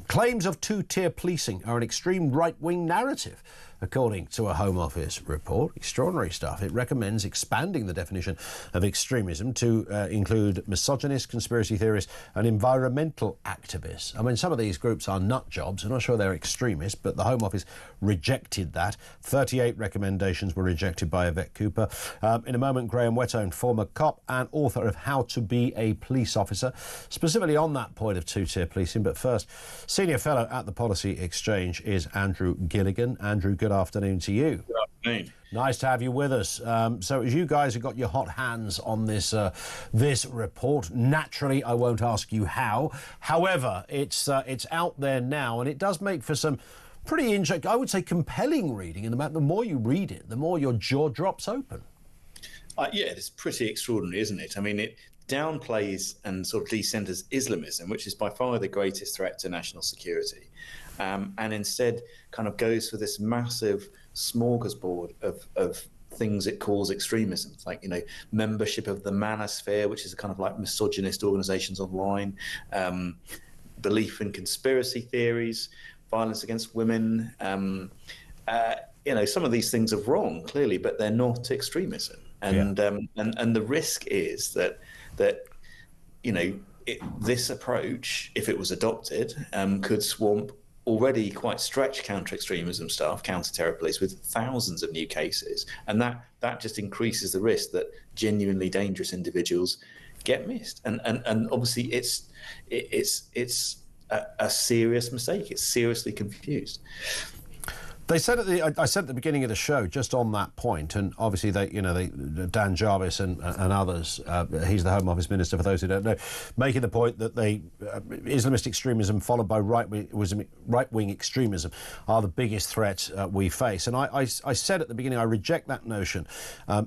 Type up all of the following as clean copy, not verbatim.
Claims of two-tier policing are an extreme right-wing narrative, according to a Home Office report. Extraordinary stuff. It recommends expanding the definition of extremism to include misogynists, conspiracy theorists and environmental activists. I mean, some of these groups are nut jobs. I'm not sure they're extremists, but the Home Office rejected that. 38 recommendations were rejected by Yvette Cooper. In a moment, Graham Wettone, former cop and author of How to Be a Police Officer, specifically on that point of two-tier policing. But first, Senior Fellow at the Policy Exchange is Andrew Gilligan. Andrew, good afternoon to you. Good afternoon. Nice to have you with us. So as you guys have got your hot hands on this this report, naturally I won't ask you how. However, it's out there now, and it does make for some pretty interesting, I would say compelling reading. And the more you read it, the more your jaw drops open. Yeah, it's pretty extraordinary, isn't it? I mean, it downplays and sort of decenters Islamism, which is by far the greatest threat to national security, and instead kind of goes for this massive smorgasbord of things it calls extremism, like, you know, membership of the manosphere, which is a kind of like misogynist organizations online, belief in conspiracy theories, violence against women. You know, some of these things are wrong, clearly, but they're not extremism. And and the risk is that you know, this approach, if it was adopted, could swamp already quite stretched counter-extremism staff, counter-terror police, with thousands of new cases, and that just increases the risk that genuinely dangerous individuals get missed. And obviously it's a serious mistake. It's seriously confused. They said I said at the beginning of the show, just on that point, and obviously Dan Jarvis and others, he's the Home Office Minister for those who don't know, making the point that Islamist extremism followed by right-wing extremism are the biggest threat we face. And I said at the beginning, I reject that notion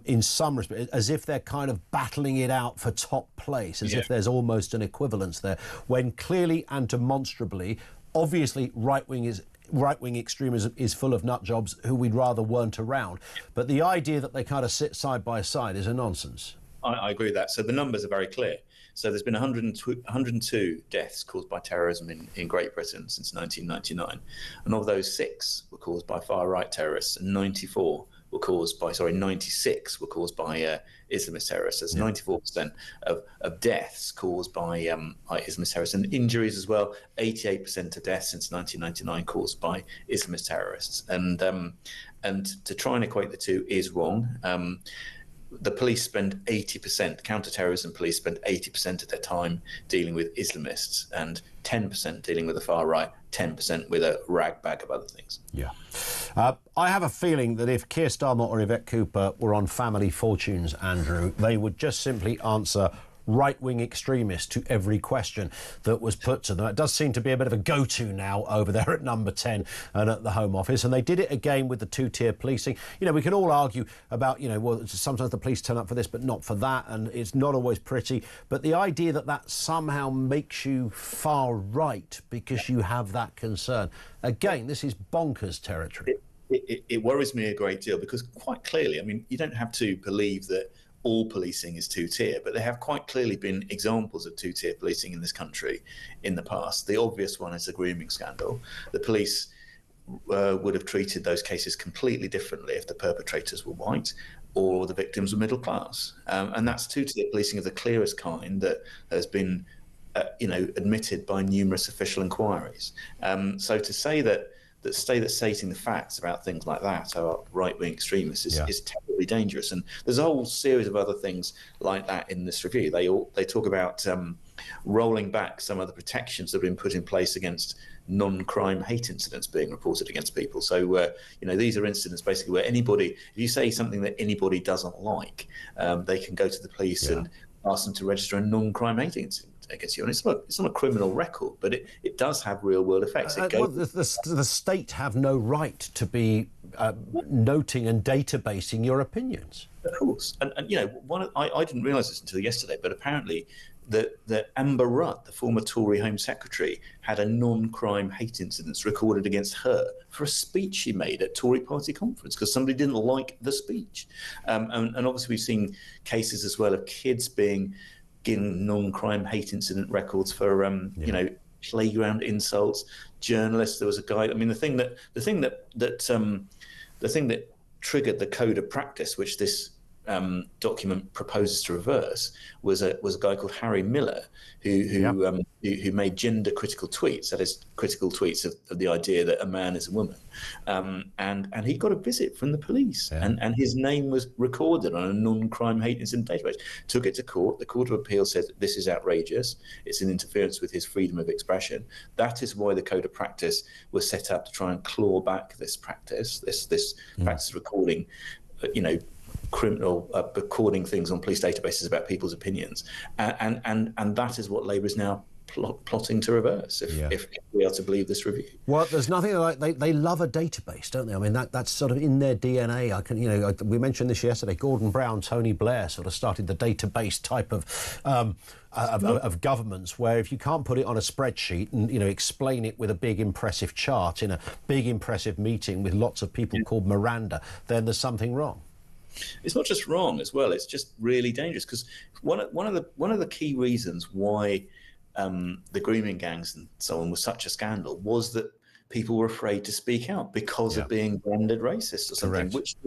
in some respect, as if they're kind of battling it out for top place, as if there's almost an equivalence there, when clearly and demonstrably, obviously, right-wing extremism is full of nut jobs who we'd rather weren't around. But the idea that they kind of sit side by side is a nonsense. I agree with that. So the numbers are very clear. So there's been 102 deaths caused by terrorism in Great Britain since 1999. And of those, 6 were caused by far-right terrorists and 96 were caused by Islamist terrorists. There's 94% of deaths caused by Islamist terrorists, and injuries as well. 88% of deaths since 1999 caused by Islamist terrorists. And to try and equate the two is wrong. The police spend 80%, counter-terrorism police spend 80% of their time dealing with Islamists and 10% dealing with the far right, 10% with a rag bag of other things. Yeah. I have a feeling that if Keir Starmer or Yvette Cooper were on Family Fortunes, Andrew, they would just simply answer right-wing extremists to every question that was put to them. It does seem to be a bit of a go-to now over there at number 10 and at the Home Office. And they did it again with the two-tier policing. You know, we can all argue about, you know, well, sometimes the police turn up for this, but not for that. And it's not always pretty. But the idea that somehow makes you far right because you have that concern. Again, this is bonkers territory. It worries me a great deal because quite clearly, I mean, you don't have to believe that all policing is two-tier, but there have quite clearly been examples of two-tier policing in this country in the past. The obvious one is the grooming scandal. The police would have treated those cases completely differently if the perpetrators were white or the victims were middle class. And that's two-tier policing of the clearest kind that has been admitted by numerous official inquiries. So to say that stating the facts about things like that are right-wing extremists is terribly dangerous. And there's a whole series of other things like that in this review. They talk about rolling back some of the protections that have been put in place against non-crime hate incidents being reported against people. So, these are incidents basically where if you say something that anybody doesn't like, they can go to the police and ask them to register a non-crime hate incident against you. And it's not a criminal record, but it does have real-world effects. The state have no right to be noting and databasing your opinions. Of course. And I didn't realise this until yesterday, but apparently that Amber Rudd, the former Tory Home Secretary, had a non-crime hate incidents recorded against her for a speech she made at Tory party conference because somebody didn't like the speech. And obviously we've seen cases as well of kids being given non-crime hate incident records for playground insults, journalists. There was a guy. I mean, the thing that triggered the code of practice, which this document proposes to reverse, was a guy called Harry Miller, who made gender critical tweets, that is, critical tweets of the idea that a man is a woman, and he got a visit from the police, and his name was recorded on a non-crime hate incident database. Took it to court. The Court of Appeal said this is outrageous. It's an interference with his freedom of expression. That is why the code of practice was set up, to try and claw back this practice, this practice of recording, criminal recording things on police databases about people's opinions, and that is what Labour is now plotting to reverse, if we are to believe this review. Well, there's nothing like they love a database, don't they? I mean, that's sort of in their DNA. We mentioned this yesterday. Gordon Brown, Tony Blair sort of started the database type of governments, where if you can't put it on a spreadsheet and explain it with a big impressive chart in a big impressive meeting with lots of people called Miranda, then there's something wrong. It's not just wrong as well. It's just really dangerous, because one of the key reasons why the grooming gangs and so on was such a scandal was that people were afraid to speak out because of being branded racist or something. Correct. Which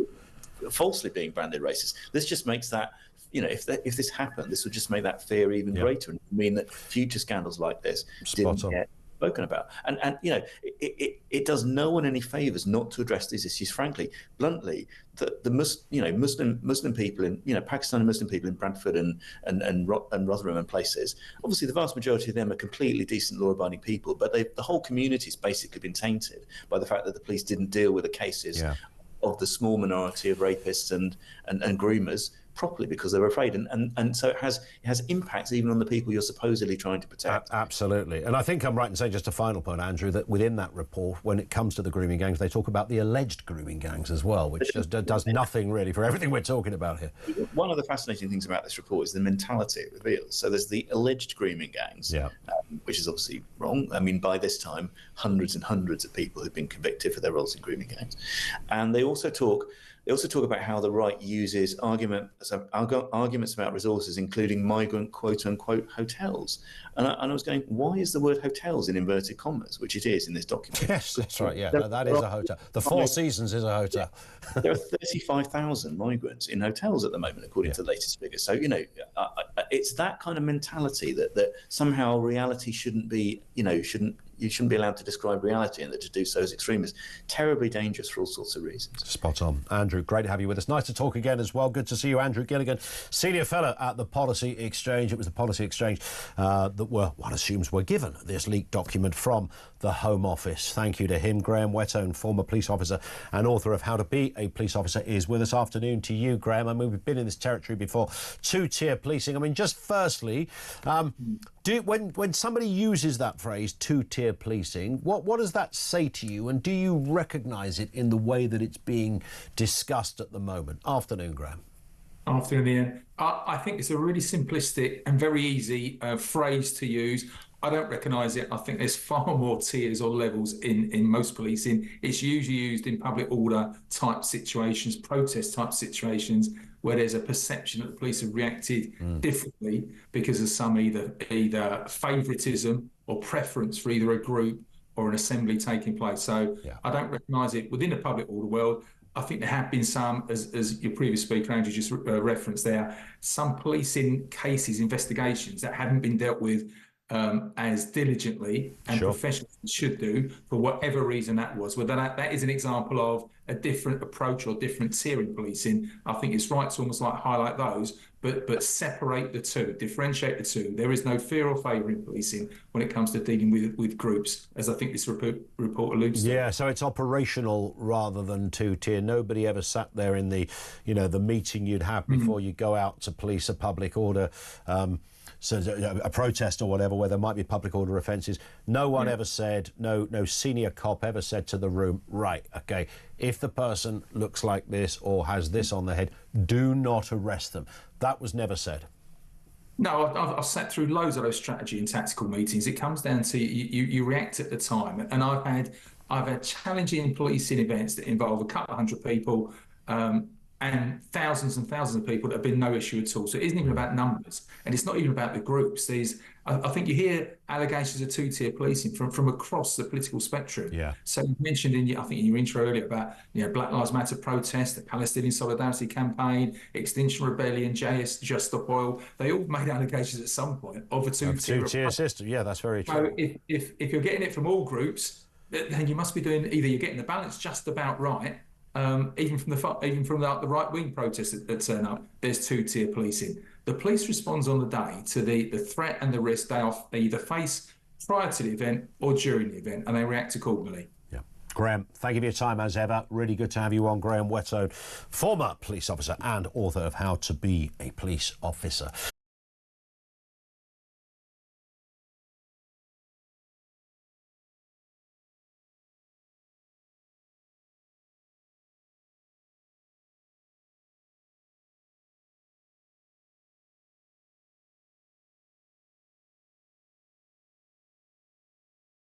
falsely being branded racist. This just makes that, if this happened, this would just make that fear even greater, and mean that future scandals like this didn't get spoken about. And it does no one any favors not to address these issues, frankly, bluntly. The Muslim people in Pakistani Muslim people in Bradford and Rotherham and places, obviously the vast majority of them are completely decent, law-abiding people, but the whole community's basically been tainted by the fact that the police didn't deal with the cases of the small minority of rapists and groomers properly, because they're afraid, and so it has impacts even on the people you're supposedly trying to protect. Absolutely. And I think I'm right in saying, just a final point, Andrew, that within that report, when it comes to the grooming gangs, they talk about the alleged grooming gangs as well, which just does nothing really for everything we're talking about here. One of the fascinating things about this report is the mentality it reveals. So there's the alleged grooming gangs, which is obviously wrong. I mean, by this time, hundreds and hundreds of people have been convicted for their roles in grooming gangs. And they also talk about how the right uses arguments about resources, including migrant quote-unquote hotels. And I was going, why is the word hotels in inverted commas, which it is in this document? Yes, that's right, that is a hotel. The Four Seasons is a hotel. There are 35,000 migrants in hotels at the moment, according to the latest figures. So, it's that kind of mentality that somehow reality shouldn't be, you shouldn't be allowed to describe reality, and that to do so is extremist. Terribly dangerous for all sorts of reasons. Spot on. Andrew, great to have you with us. Nice to talk again as well. Good to see you, Andrew Gilligan, Senior Fellow at the Policy Exchange. It was the Policy Exchange that one assumes were given this leaked document from the Home Office. Thank you to him. Graham Wettone, former police officer and author of How to Be a Police Officer, is with us. Afternoon to you, Graham. I mean, we've been in this territory before. Two-tier policing. I mean, just firstly, when somebody uses that phrase, two-tier policing, what does that say to you, and do you recognise it in the way that it's being discussed at the moment? Afternoon, Graham. Afternoon, Ian. I think it's a really simplistic and very easy phrase to use. I don't recognise it. I think there's far more tiers or levels in most policing. It's usually used in public order type situations, protest type situations, where there's a perception that the police have reacted differently because of some either favouritism or preference for either a group or an assembly taking place. So I don't recognise it within the public order world. I think there have been some, as your previous speaker, Andrew, just referenced there, some policing cases, investigations that haven't been dealt with as diligently and professionally should do, for whatever reason that was. Whether that is an example of a different approach or different tier in policing, I think it's right to almost like highlight those, but separate the two, differentiate the two. There is no fear or favour in policing when it comes to dealing with groups, as I think this report alludes to. Yeah, so it's operational rather than two-tier. Nobody ever sat there in the meeting you'd have before you go out to police a public order so a protest or whatever, where there might be public order offences. No one ever said, no senior cop ever said to the room, right, okay, if the person looks like this or has this on their head, do not arrest them. That was never said. No, I've sat through loads of those strategy and tactical meetings. It comes down to you react at the time. And I've had challenging policing events that involve a couple of hundred people, and and thousands of people that have been no issue at all. So it isn't even about numbers, and it's not even about the groups. I think you hear allegations of two-tier policing from across the political spectrum. Yeah. So you mentioned in your intro earlier about Black Lives Matter protests, the Palestinian Solidarity Campaign, Extinction Rebellion, JS Just Stop Oil. They all made allegations at some point of a two-tier system. Yeah, that's very true. So if you're getting it from all groups, then you must be doing either you're getting the balance just about right. Even from the right-wing protests that turn up, there's two-tier policing. The police responds on the day to the threat and the risk they either face prior to the event or during the event, and they react accordingly. Yeah. Graham, thank you for your time as ever. Really good to have you on. Graham Wettone, former police officer and author of How to Be a Police Officer.